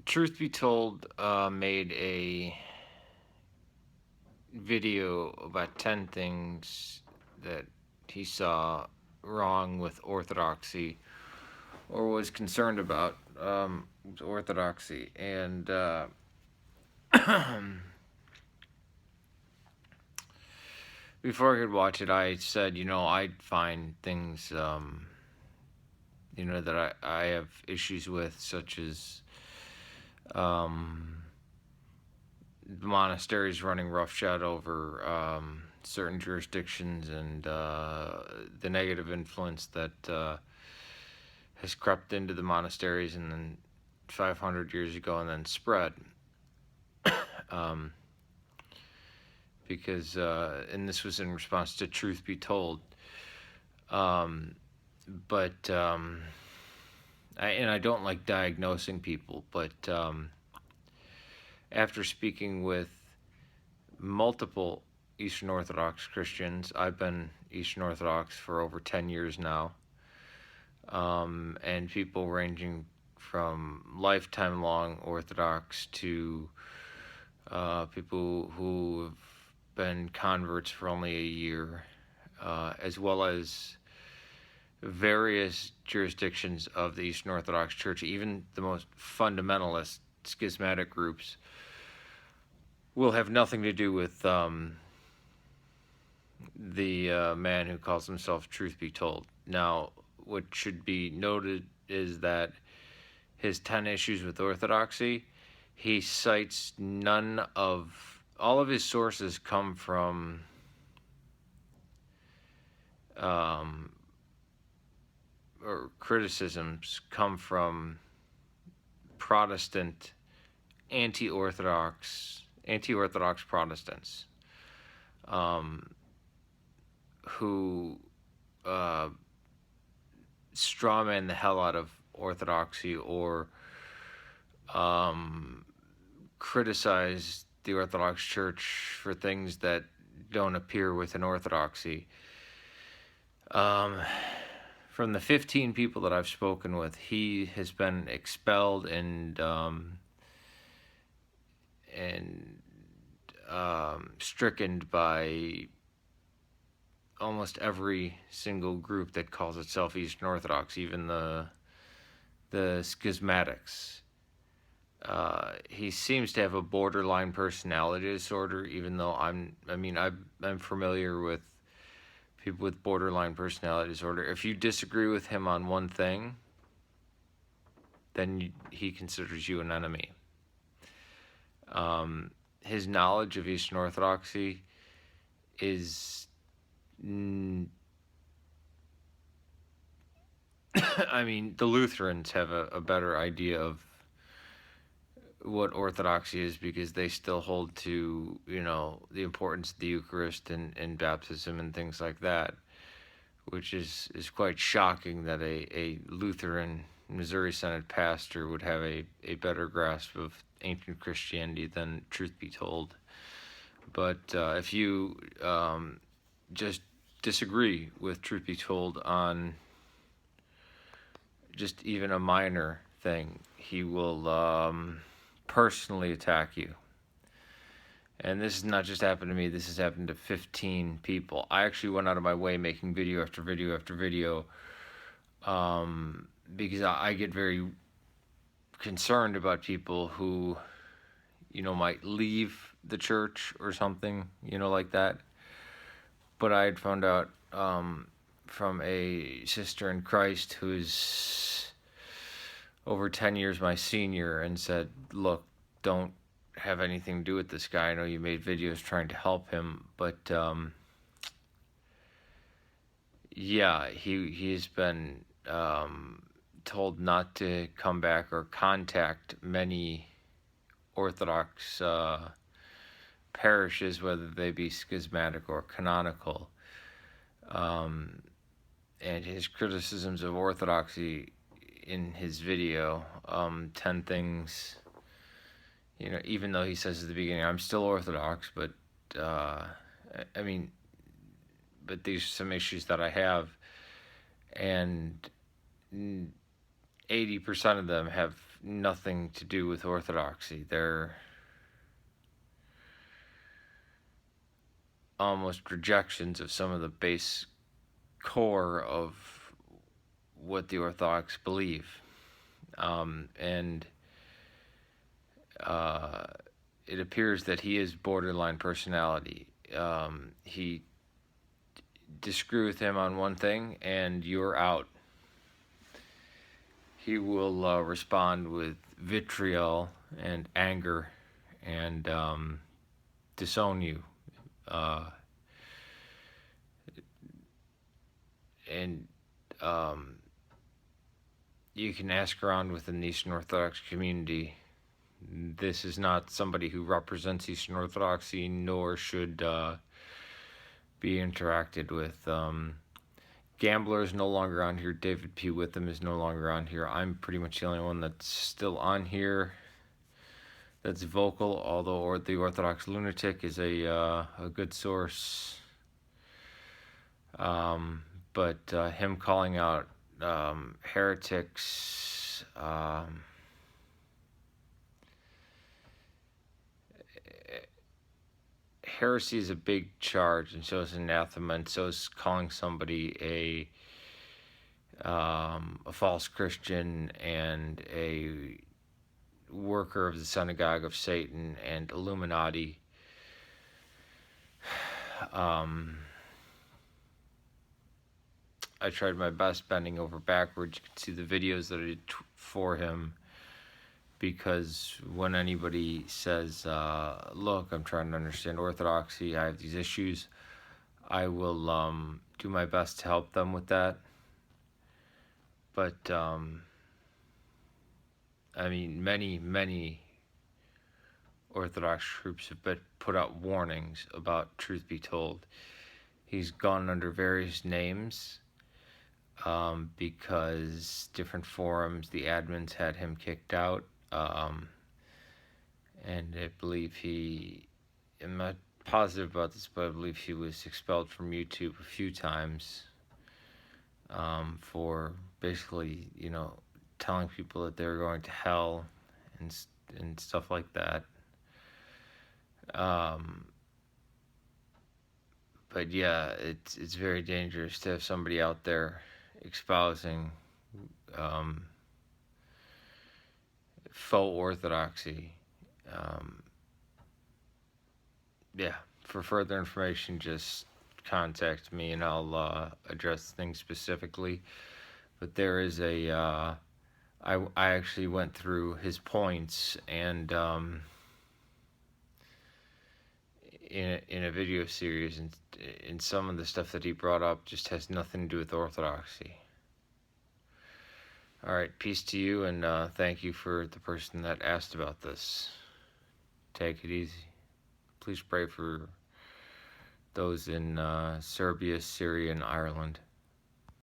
Truth be told, made a video about 10 things that he saw wrong with orthodoxy or was concerned about orthodoxy. And before I could watch it, I said, I'd find things, that I have issues with, such as um, monasteries running roughshod over certain jurisdictions, and the negative influence that has crept into the monasteries and then 500 years ago and then spread. um, because and this was in response to Truth Be Told. But I don't like diagnosing people, but after speaking with multiple Eastern Orthodox Christians, I've been Eastern Orthodox for over 10 years now, and people ranging from lifetime long Orthodox to people who have been converts for only a year, as well as various jurisdictions of the Eastern Orthodox Church, even the most fundamentalist schismatic groups, will have nothing to do with the man who calls himself Truth Be Told. Now, what should be noted is that his 10 issues with orthodoxy, he cites all of his sources come from or criticisms come from Protestant anti-Orthodox Protestants, who strawman the hell out of orthodoxy, or criticize the Orthodox Church for things that don't appear within orthodoxy. From the 15 people that I've spoken with, he has been expelled and stricken by almost every single group that calls itself Eastern Orthodox, even the schismatics. He seems to have a borderline personality disorder, even though I'm familiar with people with borderline personality disorder. If you disagree with him on one thing, then he considers you an enemy. His knowledge of Eastern Orthodoxy is, the Lutherans have a better idea of what Orthodoxy is, because they still hold to, the importance of the Eucharist and baptism and things like that, which is quite shocking that a Lutheran Missouri Synod pastor would have a better grasp of ancient Christianity than Truth Be Told. But if you just disagree with Truth Be Told on just even a minor thing, he will personally attack you. And this has not just happened to me, this has happened to 15 people. I actually went out of my way making video after video after video, because I get very concerned about people who, might leave the church or something, like that. But I had found out from a sister in Christ who's over 10 years my senior, and said, look, don't have anything to do with this guy. I know you made videos trying to help him, but he's been told not to come back or contact many Orthodox parishes, whether they be schismatic or canonical. And his criticisms of orthodoxy in his video, 10 things, even though he says at the beginning, I'm still Orthodox, but but these are some issues that I have. And 80% of them have nothing to do with orthodoxy. They're almost rejections of some of the base core of what the Orthodox believe. And it appears that he is borderline personality. He disagree with him on one thing, and you're out. He will respond with vitriol and anger and disown you. And you can ask around within the Eastern Orthodox community. This is not somebody who represents Eastern Orthodoxy, nor should be interacted with. Gambler is no longer on here. David P. Witham is no longer on here. I'm pretty much the only one that's still on here that's vocal, although the Orthodox Lunatic is a good source. But him calling out heretics, heresy is a big charge, and so is anathema, and so is calling somebody a false Christian and a worker of the synagogue of Satan and Illuminati. I tried my best bending over backwards. You can see the videos that I did for him, because when anybody says, look, I'm trying to understand Orthodoxy, I have these issues, I will do my best to help them with that. But, I mean, many Orthodox groups have put out warnings about Truth Be Told. He's gone under various names because different forums, the admins had him kicked out. And I believe I'm not positive about this, but I believe he was expelled from YouTube a few times for basically, telling people that they're going to hell and stuff like that. But yeah, it's very dangerous to have somebody out there espousing faux orthodoxy. Yeah, for further information, just contact me and I'll address things specifically. But there is I actually went through his points, and in a video series, and some of the stuff that he brought up just has nothing to do with orthodoxy. All right, peace to you, and thank you for the person that asked about this. Take it easy. Please pray for those in Serbia, Syria, and Ireland.